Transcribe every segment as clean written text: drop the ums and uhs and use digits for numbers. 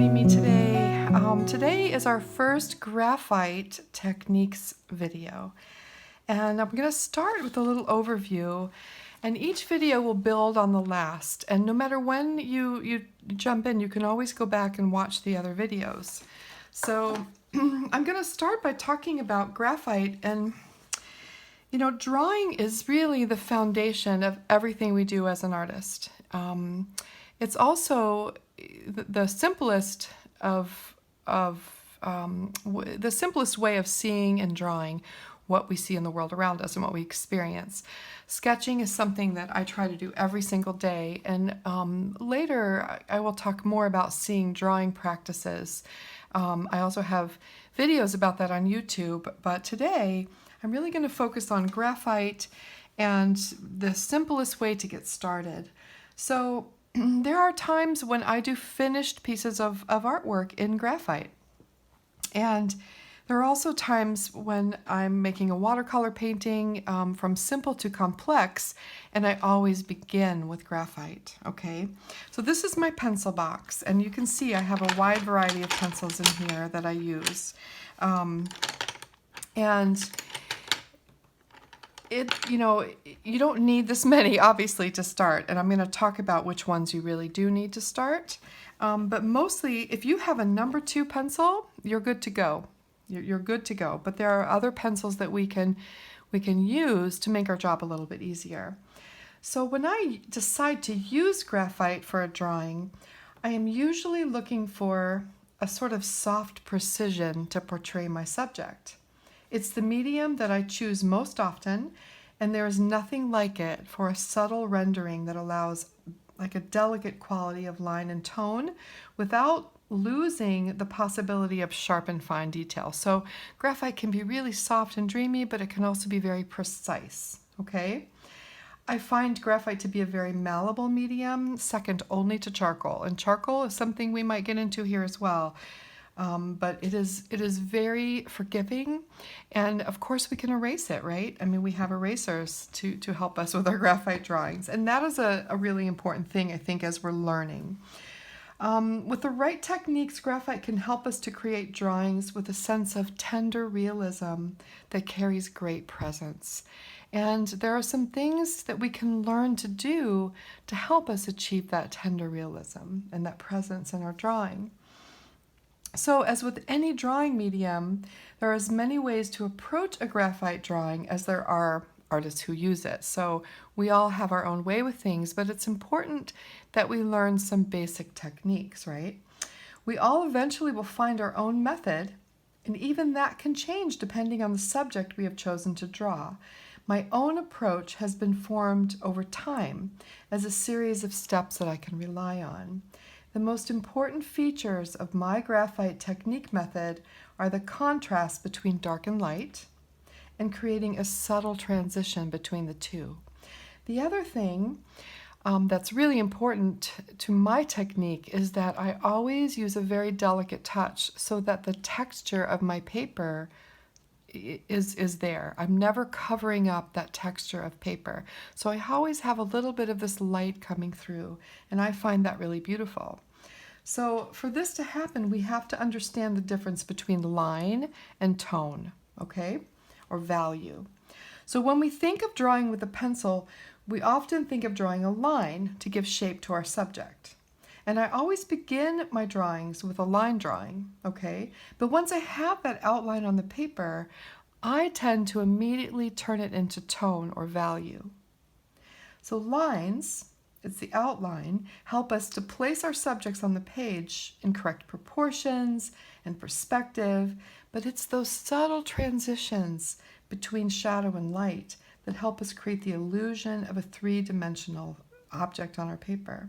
joining me today. Today is our first graphite techniques video. And I'm going to start with a little overview, and each video will build on the last. And no matter when you jump in, you can always go back and watch the other videos. So I'm going to start by talking about graphite. And you know, drawing is really the foundation of everything we do as an artist. It's also the simplest the simplest way of seeing and drawing what we see in the world around us and what we experience. Sketching is something that I try to do every single day, and later I will talk more about seeing drawing practices. I also have videos about that on YouTube, but today I'm really going to focus on graphite and the simplest way to get started. So there are times when I do finished pieces of artwork in graphite. And there are also times when I'm making a watercolor painting from simple to complex, and I always begin with graphite, okay? So this is my pencil box, and you can see I have a wide variety of pencils in here that I use. You don't need this many, obviously, to start, and I'm going to talk about which ones you really do need to start. But mostly, if you have a number 2 pencil, you're good to go. You're good to go. But there are other pencils that we can use to make our job a little bit easier. So when I decide to use graphite for a drawing, I am usually looking for a sort of soft precision to portray my subject. It's the medium that I choose most often, and there is nothing like it for a subtle rendering that allows like a delicate quality of line and tone without losing the possibility of sharp and fine detail. So graphite can be really soft and dreamy, but it can also be very precise, okay? I find graphite to be a very malleable medium, second only to charcoal. And charcoal is something we might get into here as well. But it is very forgiving, and of course we can erase it, right? I mean, we have erasers to help us with our graphite drawings, and that is a really important thing, I think, as we're learning. With the right techniques, graphite can help us to create drawings with a sense of tender realism that carries great presence. And there are some things that we can learn to do to help us achieve that tender realism and that presence in our drawing. So as with any drawing medium, there are as many ways to approach a graphite drawing as there are artists who use it. So we all have our own way with things, but it's important that we learn some basic techniques, right? We all eventually will find our own method, and even that can change depending on the subject we have chosen to draw. My own approach has been formed over time as a series of steps that I can rely on. The most important features of my graphite technique method are the contrast between dark and light and creating a subtle transition between the two. The other thing that's really important to my technique is that I always use a very delicate touch so that the texture of my paper is there. I'm never covering up that texture of paper. So I always have a little bit of this light coming through, and I find that really beautiful. So for this to happen, we have to understand the difference between line and tone, okay, or value. So when we think of drawing with a pencil, we often think of drawing a line to give shape to our subject. And I always begin my drawings with a line drawing, okay? But once I have that outline on the paper, I tend to immediately turn it into tone or value. So lines, it's the outline, help us to place our subjects on the page in correct proportions and perspective, but it's those subtle transitions between shadow and light that help us create the illusion of a three-dimensional object on our paper.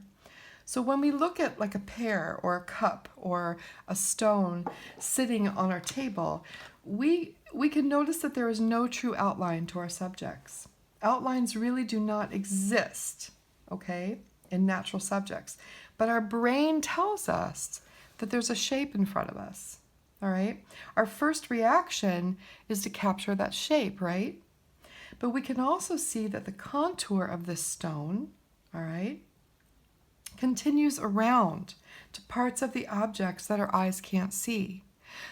So when we look at like a pear or a cup or a stone sitting on our table, we can notice that there is no true outline to our subjects. Outlines really do not exist, okay, in natural subjects. But our brain tells us that there's a shape in front of us, all right? Our first reaction is to capture that shape, right? But we can also see that the contour of this stone, all right, continues around to parts of the objects that our eyes can't see.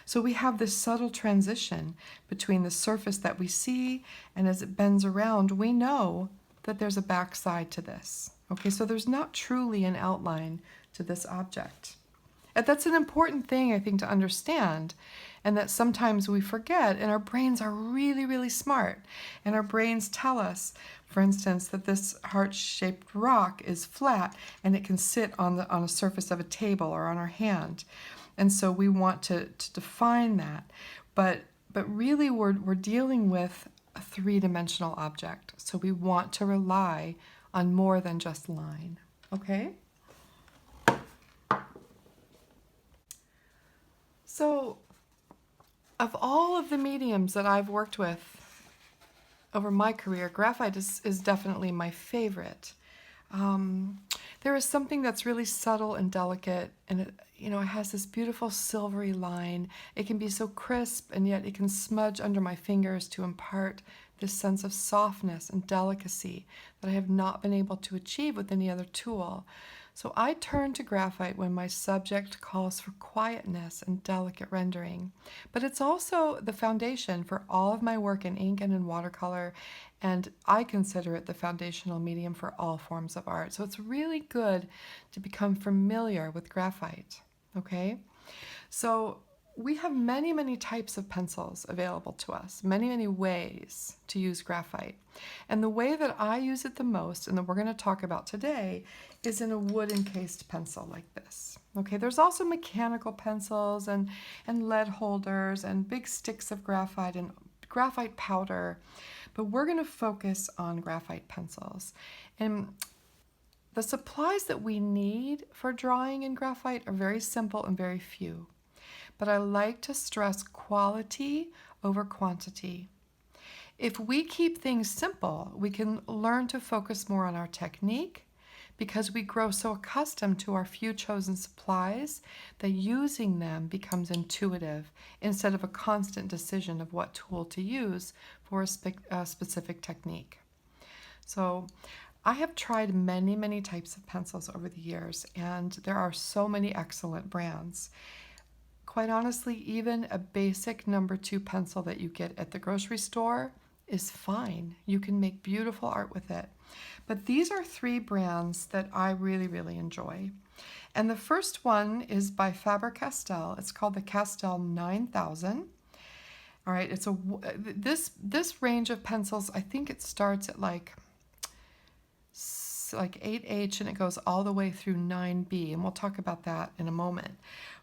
So we have this subtle transition between the surface that we see, and as it bends around, we know that there's a backside to this. Okay, so there's not truly an outline to this object. And that's an important thing, I think, to understand, and that sometimes we forget, and our brains are really, really smart. And our brains tell us, for instance, that this heart-shaped rock is flat and it can sit on a surface of a table or on our hand. And so we want to define that. But really we're dealing with a three-dimensional object. So we want to rely on more than just line. Okay? So, of all of the mediums that I've worked with over my career, graphite is definitely my favorite. There is something that's really subtle and delicate, and it has this beautiful silvery line. It can be so crisp, and yet it can smudge under my fingers to impart this sense of softness and delicacy that I have not been able to achieve with any other tool. So I turn to graphite when my subject calls for quietness and delicate rendering. But it's also the foundation for all of my work in ink and in watercolor, and I consider it the foundational medium for all forms of art. So it's really good to become familiar with graphite, okay? So we have many, many types of pencils available to us, many, many ways to use graphite. And the way that I use it the most, and that we're going to talk about today, is in a wood encased pencil like this. Okay, there's also mechanical pencils and lead holders and big sticks of graphite and graphite powder, but we're going to focus on graphite pencils. And the supplies that we need for drawing in graphite are very simple and very few. But I like to stress quality over quantity. If we keep things simple, we can learn to focus more on our technique because we grow so accustomed to our few chosen supplies that using them becomes intuitive instead of a constant decision of what tool to use for a specific technique. So I have tried many, many types of pencils over the years, and there are so many excellent brands. Quite honestly, even a basic number 2 pencil that you get at the grocery store is fine. You can make beautiful art with it. But these are 3 brands that I really, really enjoy. And the first one is by Faber-Castell. It's called the Castell 9000. All right, it's this range of pencils, I think it starts at like 8H and it goes all the way through 9B, and we'll talk about that in a moment.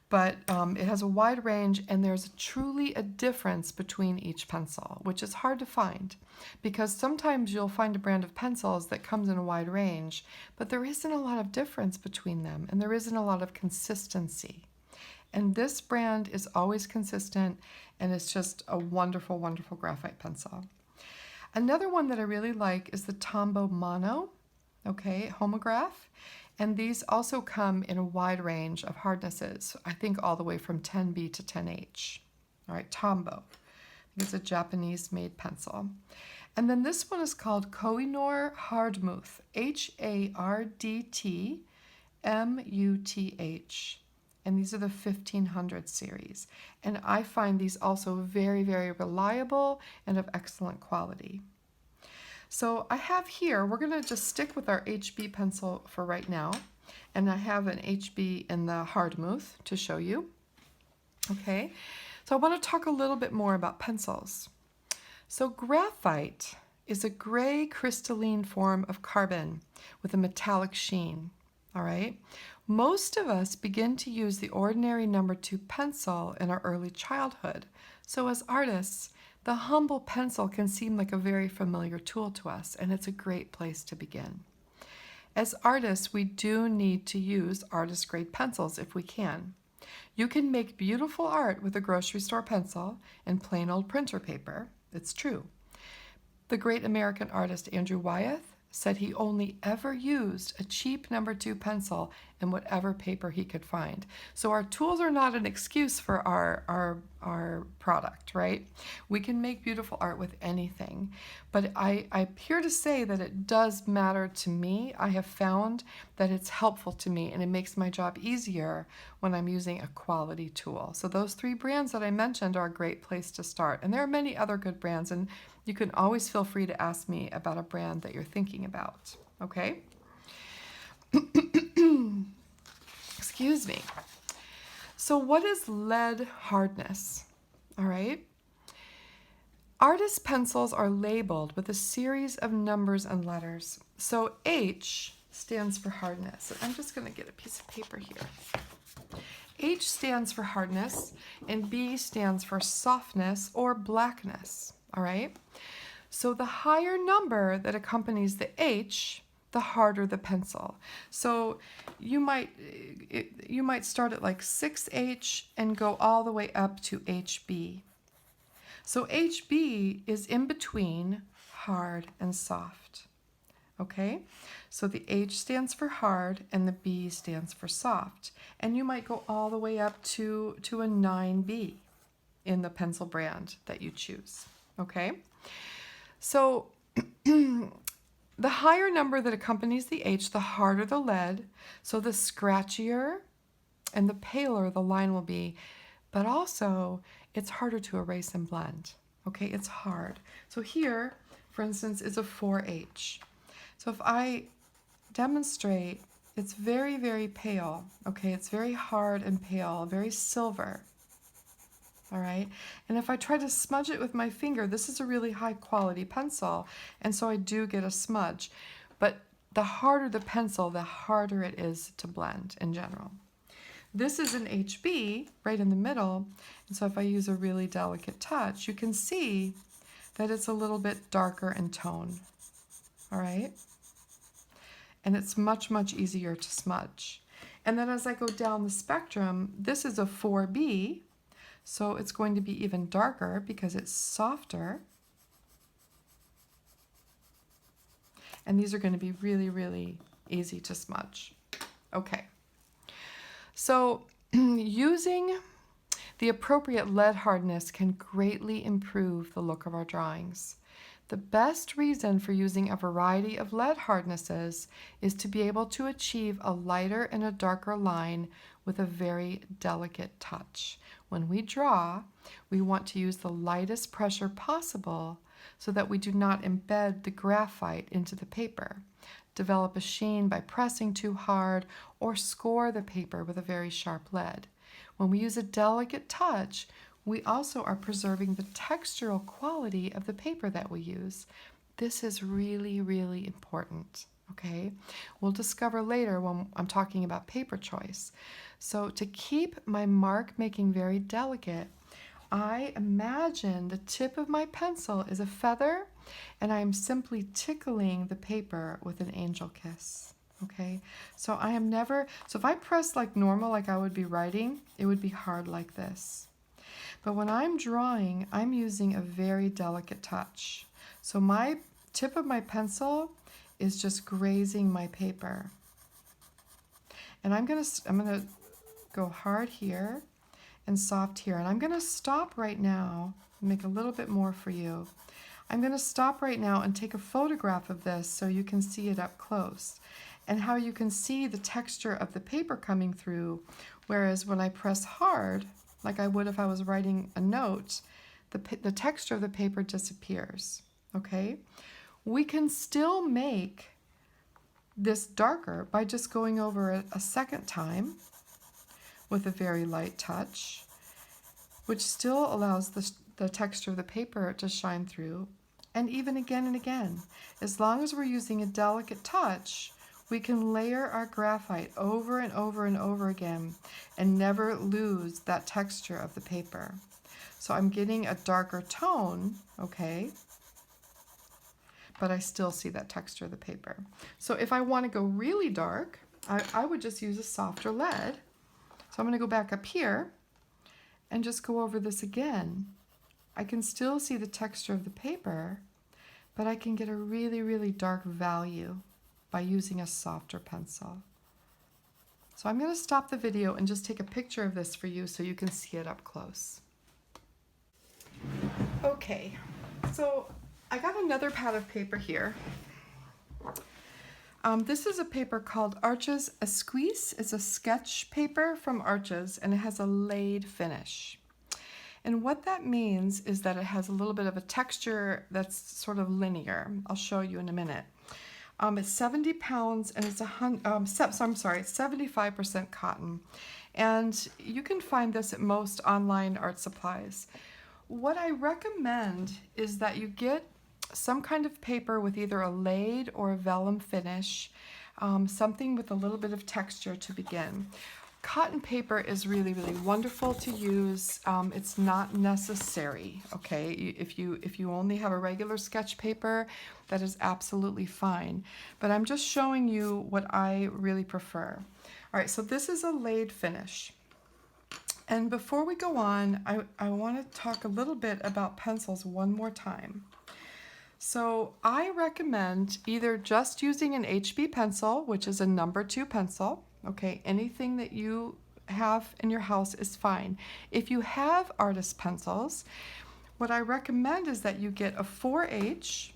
But it has a wide range, and there's truly a difference between each pencil, which is hard to find because sometimes you'll find a brand of pencils that comes in a wide range, but there isn't a lot of difference between them, and there isn't a lot of consistency. And this brand is always consistent, and it's just a wonderful, wonderful graphite pencil. Another one that I really like is the Tombow Mono, okay, homograph. And these also come in a wide range of hardnesses, I think all the way from 10B to 10H. All right, Tombow. It's a Japanese-made pencil. And then this one is called Koh-i-Noor Hardtmuth, Hardtmuth. And these are the 1500 series. And I find these also very, very reliable and of excellent quality. So I have here, we're going to just stick with our HB pencil for right now. And I have an HB in the Hardtmuth to show you. Okay, so I want to talk a little bit more about pencils. So graphite is a gray crystalline form of carbon with a metallic sheen. All right, most of us begin to use the ordinary number 2 pencil in our early childhood. So as artists, the humble pencil can seem like a very familiar tool to us, and it's a great place to begin. As artists, we do need to use artist-grade pencils if we can. You can make beautiful art with a grocery store pencil and plain old printer paper. It's true. The great American artist Andrew Wyeth said he only ever used a cheap number 2 pencil in whatever paper he could find. So our tools are not an excuse for our our product, right? We can make beautiful art with anything, but I'm here to say that it does matter to me. I have found that it's helpful to me and it makes my job easier when I'm using a quality tool. So those 3 brands that I mentioned are a great place to start. And there are many other good brands, and you can always feel free to ask me about a brand that you're thinking about, okay? Excuse me. So what is lead hardness? All right. Artist pencils are labeled with a series of numbers and letters. So H stands for hardness. I'm just going to get a piece of paper here. H stands for hardness, and B stands for softness or blackness. All right. So the higher number that accompanies the H, the harder the pencil. So you might start at like 6H and go all the way up to HB. So HB is in between hard and soft. Okay? So the H stands for hard and the B stands for soft. And you might go all the way up to a 9B in the pencil brand that you choose. Okay? So the higher number that accompanies the H, the harder the lead, so the scratchier and the paler the line will be, but also it's harder to erase and blend. Okay, it's hard. So here, for instance, is a 4H. So if I demonstrate, it's very, very pale. Okay, it's very hard and pale, very silver. All right, and if I try to smudge it with my finger, this is a really high quality pencil, and so I do get a smudge. But the harder the pencil, the harder it is to blend in general. This is an HB right in the middle, and so if I use a really delicate touch, you can see that it's a little bit darker in tone. All right, and it's much, much easier to smudge. And then as I go down the spectrum, this is a 4B. So it's going to be even darker because it's softer. And these are going to be really, really easy to smudge. Okay. So using the appropriate lead hardness can greatly improve the look of our drawings. The best reason for using a variety of lead hardnesses is to be able to achieve a lighter and a darker line with a very delicate touch. When we draw, we want to use the lightest pressure possible so that we do not embed the graphite into the paper, develop a sheen by pressing too hard, or score the paper with a very sharp lead. When we use a delicate touch, we also are preserving the textural quality of the paper that we use. This is really, really important. Okay, we'll discover later when I'm talking about paper choice. So to keep my mark making very delicate, I imagine the tip of my pencil is a feather and I am simply tickling the paper with an angel kiss. Okay, so so if I press like normal, like I would be writing, it would be hard like this. But when I'm drawing, I'm using a very delicate touch. So my tip of my pencil is just grazing my paper. And I'm gonna go hard here and soft here. And I'm gonna stop right now, make a little bit more for you. I'm gonna stop right now and take a photograph of this so you can see it up close and how you can see the texture of the paper coming through. Whereas when I press hard, like I would if I was writing a note, the texture of the paper disappears, okay? We can still make this darker by just going over it a second time with a very light touch, which still allows the texture of the paper to shine through, and even again and again. As long as we're using a delicate touch, we can layer our graphite over and over and over again and never lose that texture of the paper. So I'm getting a darker tone, okay, but I still see that texture of the paper. So if I want to go really dark, I would just use a softer lead. So I'm going to go back up here and just go over this again. I can still see the texture of the paper, but I can get a really, really dark value by using a softer pencil. So I'm going to stop the video and just take a picture of this for you so you can see it up close. Okay, so I got another pad of paper here. This is a paper called Arches Esquisse. It's a sketch paper from Arches, and it has a laid finish. And what that means is that it has a little bit of a texture that's sort of linear. I'll show you in a minute. It's 70 pounds and it's 75% cotton. And you can find this at most online art supplies. What I recommend is that you get some kind of paper with either a laid or a vellum finish, something with a little bit of texture to begin. Cotton paper is really, really wonderful to use. It's not necessary, okay? If you only have a regular sketch paper, that is absolutely fine. But I'm just showing you what I really prefer. All right, so this is a laid finish. And before we go on, I want to talk a little bit about pencils one more time. So I recommend either just using an HB pencil, which is a number 2 pencil. Okay, anything that you have in your house is fine. If you have artist pencils, what I recommend is that you get a 4H.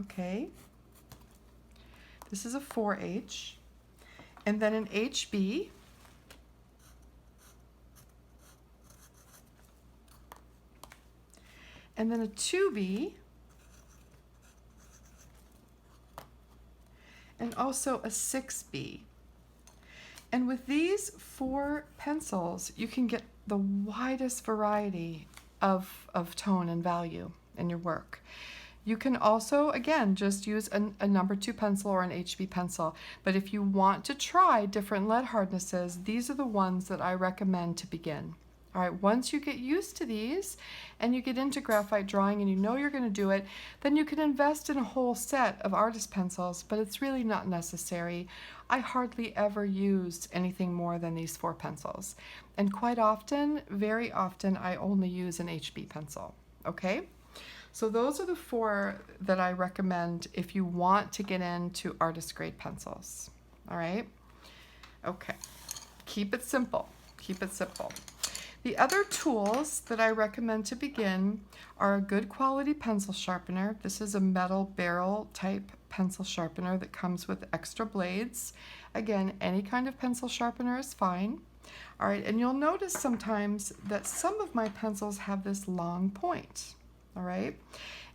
Okay, this is a 4H, and then an HB. And then a 2B, and also a 6B. And with these 4 pencils, you can get the widest variety of tone and value in your work. You can also, again, just use a number 2 pencil or an HB pencil. But if you want to try different lead hardnesses, these are the ones that I recommend to begin. All right, once you get used to these and you get into graphite drawing and you know you're going to do it, then you can invest in a whole set of artist pencils, but it's really not necessary. I hardly ever use anything more than these 4 pencils. And quite often, very often, I only use an HB pencil, okay? So those are the 4 that I recommend if you want to get into artist grade pencils, all right? Okay, keep it simple, keep it simple. The other tools that I recommend to begin are a good quality pencil sharpener. This is a metal barrel type pencil sharpener that comes with extra blades. Again, any kind of pencil sharpener is fine. All right, and you'll notice sometimes that some of my pencils have this long point, all right?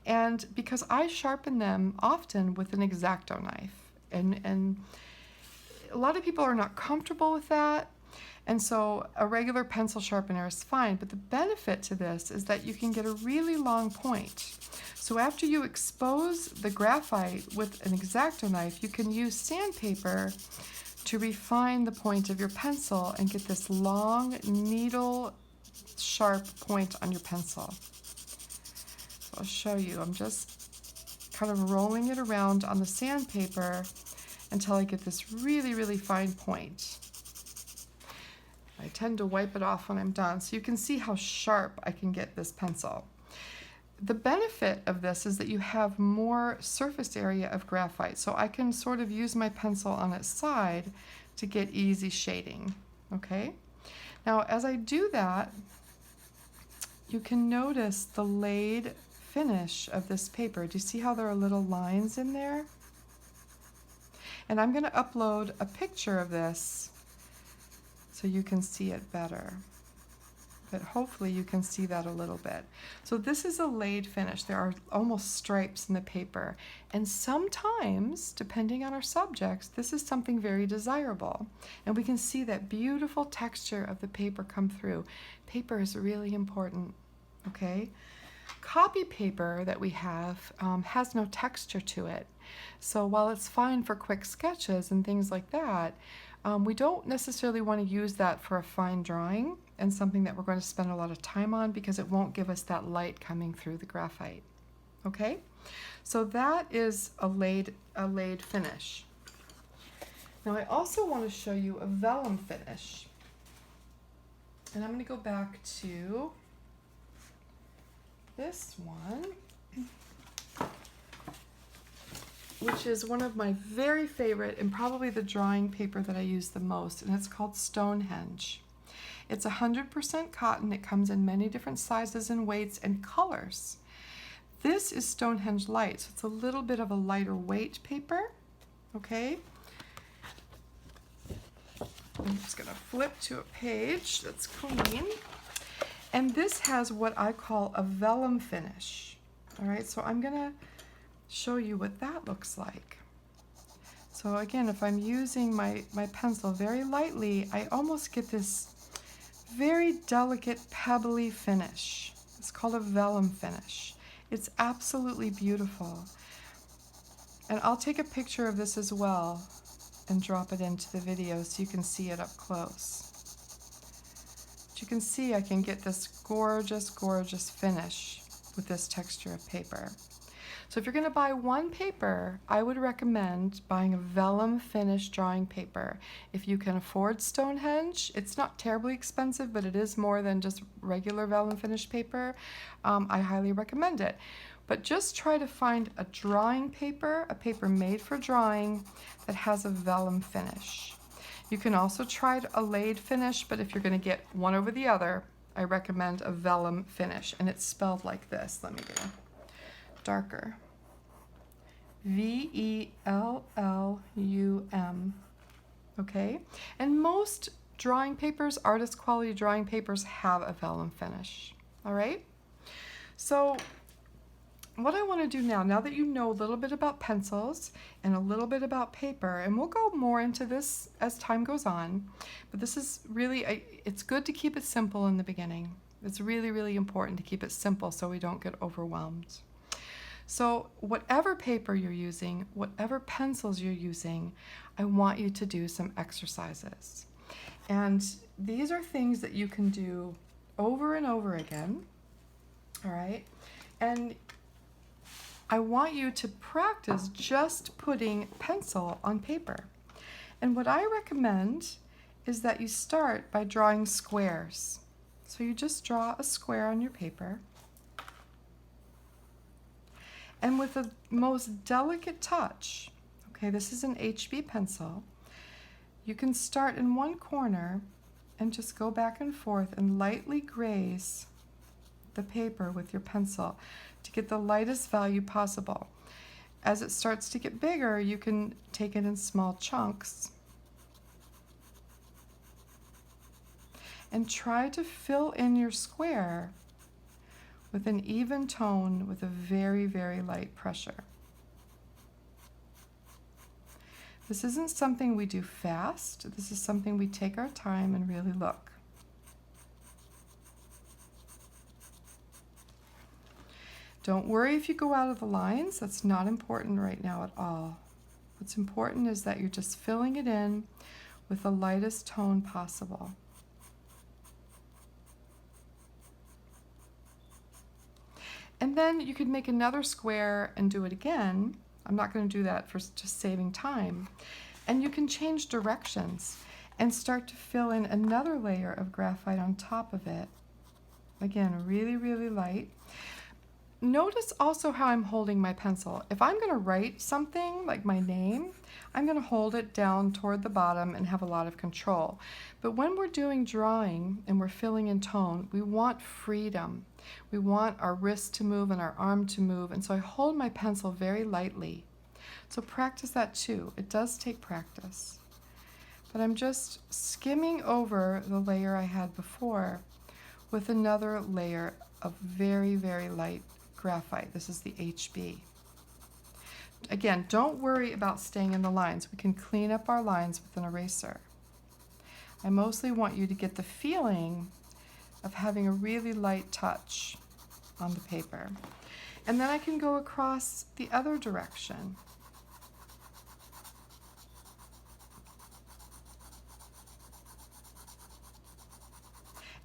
And because I sharpen them often with an X-Acto knife, and a lot of people are not comfortable with that. And so a regular pencil sharpener is fine, but the benefit to this is that you can get a really long point. So after you expose the graphite with an X-Acto knife, you can use sandpaper to refine the point of your pencil and get this long needle sharp point on your pencil. So I'll show you. I'm just kind of rolling it around on the sandpaper until I get this really, really fine point. I tend to wipe it off when I'm done, so you can see how sharp I can get this pencil. The benefit of this is that you have more surface area of graphite, so I can sort of use my pencil on its side to get easy shading, okay? Now, as I do that, you can notice the laid finish of this paper. Do you see how there are little lines in there? And I'm going to upload a picture of this so you can see it better. But hopefully you can see that a little bit. So this is a laid finish. There are almost stripes in the paper. And sometimes, depending on our subjects, this is something very desirable. And we can see that beautiful texture of the paper come through. Paper is really important, okay? Copy paper that we have has no texture to it. So while it's fine for quick sketches and things like that, we don't necessarily want to use that for a fine drawing and something that we're going to spend a lot of time on because it won't give us that light coming through the graphite. Okay, so that is a laid finish. Now I also want to show you a vellum finish. And I'm going to go back to this one, which is one of my very favorite and probably the drawing paper that I use the most, and it's called Stonehenge. It's 100% cotton. It comes in many different sizes and weights and colors. This is Stonehenge Light, so it's a little bit of a lighter weight paper, okay? I'm just gonna flip to a page that's clean. And this has what I call a vellum finish. All right, so I'm gonna show you what that looks like. So again, if I'm using my pencil very lightly, I almost get this very delicate pebbly finish. It's called a vellum finish. It's absolutely beautiful. And I'll take a picture of this as well and drop it into the video so you can see it up close. But you can see I can get this gorgeous, gorgeous finish with this texture of paper. So if you're going to buy one paper, I would recommend buying a vellum finish drawing paper. If you can afford Stonehenge, it's not terribly expensive, but it is more than just regular vellum finish paper. I highly recommend it. But just try to find a drawing paper, a paper made for drawing that has a vellum finish. You can also try a laid finish, but if you're going to get one over the other, I recommend a vellum finish. And it's spelled like this. Let me get it darker. V-E-L-L-U-M. Okay? And most drawing papers, artist quality drawing papers, have a vellum finish. All right? So what I want to do now that you know a little bit about pencils and a little bit about paper, and we'll go more into this as time goes on, but this is really, it's good to keep it simple in the beginning. It's really, really important to keep it simple so we don't get overwhelmed. So whatever paper you're using, whatever pencils you're using, I want you to do some exercises. And these are things that you can do over and over again, all right? And I want you to practice just putting pencil on paper. And what I recommend is that you start by drawing squares. So you just draw a square on your paper. And with the most delicate touch, okay, this is an HB pencil, you can start in one corner and just go back and forth and lightly graze the paper with your pencil to get the lightest value possible. As it starts to get bigger, you can take it in small chunks and try to fill in your square with an even tone with a very, very light pressure. This isn't something we do fast. This is something we take our time and really look. Don't worry if you go out of the lines. That's not important right now at all. What's important is that you're just filling it in with the lightest tone possible. And then you could make another square and do it again. I'm not going to do that for just saving time. And you can change directions and start to fill in another layer of graphite on top of it. Again, really, really light. Notice also how I'm holding my pencil. If I'm going to write something like my name, I'm going to hold it down toward the bottom and have a lot of control. But when we're doing drawing and we're filling in tone, we want freedom. We want our wrist to move and our arm to move, and so I hold my pencil very lightly. So practice that too. It does take practice. But I'm just skimming over the layer I had before with another layer of very, very light graphite. This is the HB. Again, don't worry about staying in the lines. We can clean up our lines with an eraser. I mostly want you to get the feeling of having a really light touch on the paper. And then I can go across the other direction.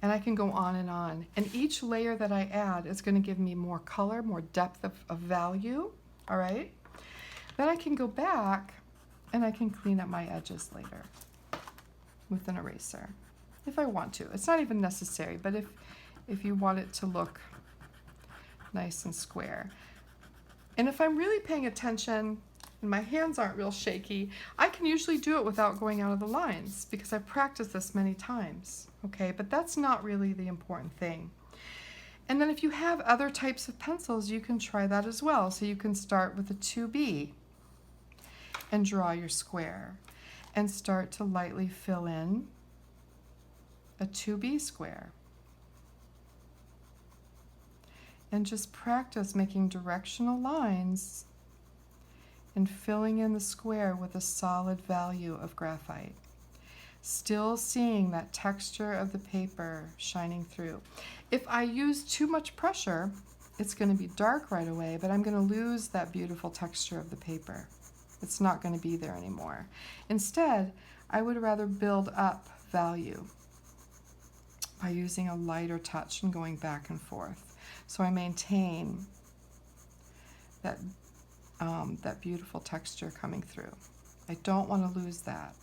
And I can go on and on. And each layer that I add is going to give me more color, more depth of value, all right? Then I can go back and I can clean up my edges later with an eraser, if I want to. It's not even necessary, but if you want it to look nice and square. And if I'm really paying attention, and my hands aren't real shaky, I can usually do it without going out of the lines because I've practiced this many times, okay? But that's not really the important thing. And then if you have other types of pencils, you can try that as well. So you can start with a 2B and draw your square and start to lightly fill in a 2B square. And just practice making directional lines and filling in the square with a solid value of graphite. Still seeing that texture of the paper shining through. If I use too much pressure, it's going to be dark right away, but I'm going to lose that beautiful texture of the paper. It's not going to be there anymore. Instead, I would rather build up value by using a lighter touch and going back and forth. So I maintain that, that beautiful texture coming through. I don't want to lose that.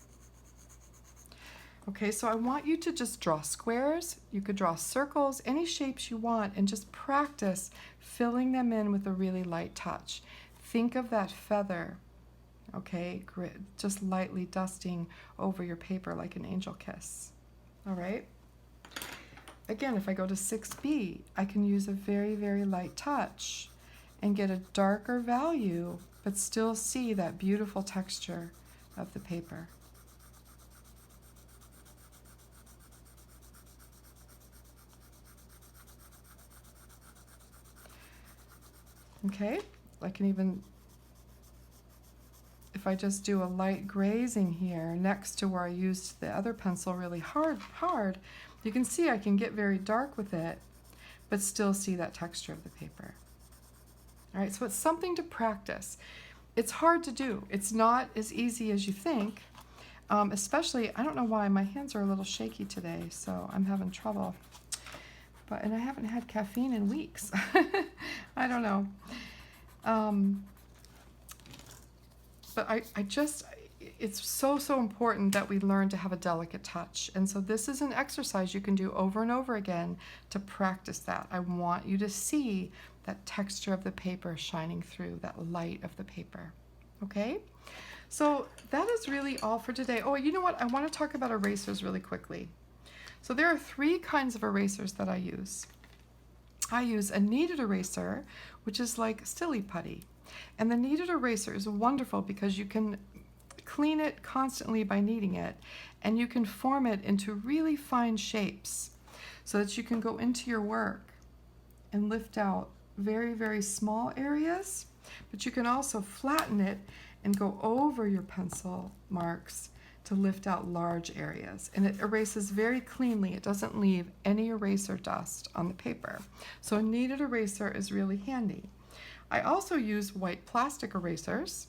Okay, so I want you to just draw squares. You could draw circles, any shapes you want, and just practice filling them in with a really light touch. Think of that feather, okay, just lightly dusting over your paper like an angel kiss. All right? Again, if I go to 6B, I can use a very, very light touch and get a darker value, but still see that beautiful texture of the paper. Okay, I can even, if I just do a light grazing here next to where I used the other pencil really hard, you can see I can get very dark with it, but still see that texture of the paper. All right, so it's something to practice. It's hard to do. It's not as easy as you think, especially, I don't know why, my hands are a little shaky today, so I'm having trouble. And I haven't had caffeine in weeks. I don't know. But it's so important that we learn to have a delicate touch. And so this is an exercise you can do over and over again to practice that. I want you to see that texture of the paper shining through, that light of the paper. Okay? So that is really all for today. Oh, you know what? I want to talk about erasers really quickly. So there are 3 kinds of erasers that I use. I use a kneaded eraser, which is like silly putty. And the kneaded eraser is wonderful because you can clean it constantly by kneading it, and you can form it into really fine shapes so that you can go into your work and lift out very, very small areas, but you can also flatten it and go over your pencil marks to lift out large areas. And it erases very cleanly. It doesn't leave any eraser dust on the paper. So a kneaded eraser is really handy. I also use white plastic erasers,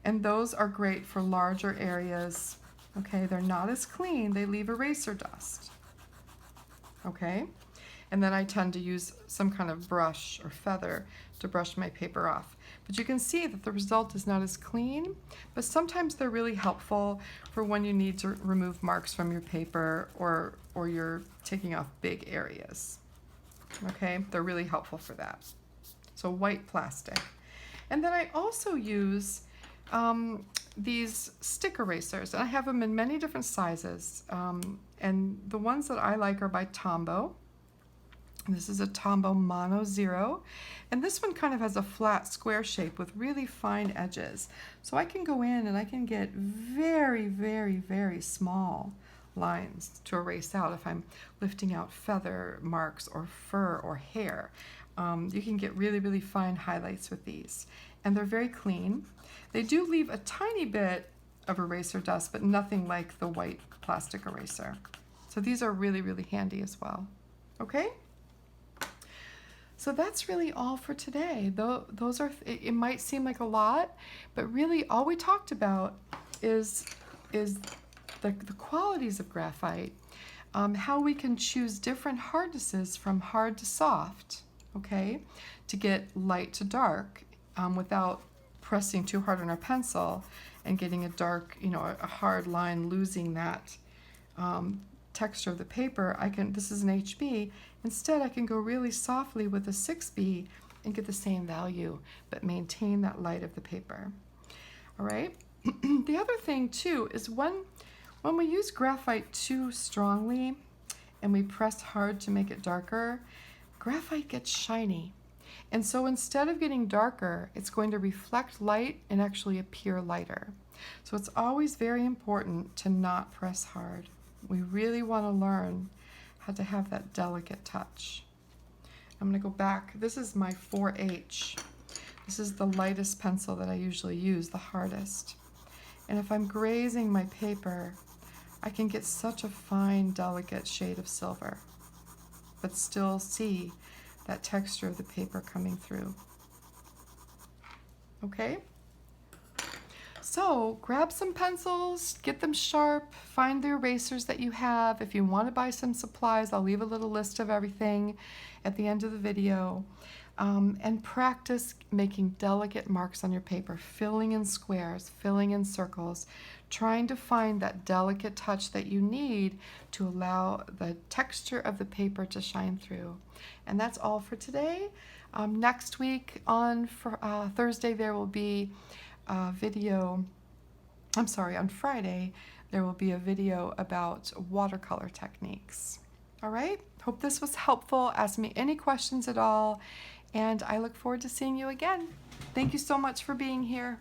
and those are great for larger areas. Okay, they're not as clean. They leave eraser dust. Okay, and then I tend to use some kind of brush or feather to brush my paper off. But you can see that the result is not as clean, but sometimes they're really helpful for when you need to remove marks from your paper or you're taking off big areas. Okay, they're really helpful for that. So white plastic. And then I also use these stick erasers, and I have them in many different sizes. And the ones that I like are by Tombow. This is a Tombow Mono Zero, and this one kind of has a flat square shape with really fine edges. So I can go in and I can get very, very, very small lines to erase out if I'm lifting out feather marks or fur or hair. You can get really, really fine highlights with these, and they're very clean. They do leave a tiny bit of eraser dust, but nothing like the white plastic eraser. So these are really, really handy as well. Okay? So that's really all for today. Those are, it might seem like a lot, but really all we talked about is the qualities of graphite, how we can choose different hardnesses from hard to soft, okay, to get light to dark without pressing too hard on our pencil and getting a dark, a hard line, losing that texture of the paper. This is an HB. Instead, I can go really softly with a 6B and get the same value, but maintain that light of the paper. All right. The other thing too is when we use graphite too strongly and we press hard to make it darker, graphite gets shiny. And so instead of getting darker, it's going to reflect light and actually appear lighter. So it's always very important to not press hard. We really want to learn how to have that delicate touch. I'm going to go back. This is my 4H. This is the lightest pencil that I usually use, the hardest. And if I'm grazing my paper, I can get such a fine, delicate shade of silver, but still see that texture of the paper coming through. Okay? So grab some pencils, get them sharp, find the erasers that you have. If you want to buy some supplies, I'll leave a little list of everything at the end of the video. And practice making delicate marks on your paper, filling in squares, filling in circles, trying to find that delicate touch that you need to allow the texture of the paper to shine through. And that's all for today. Next week on Thursday there will be a video, on Friday there will be a video about watercolor techniques. All right, hope this was helpful. Ask me any questions at all, and I look forward to seeing you again. Thank you so much for being here.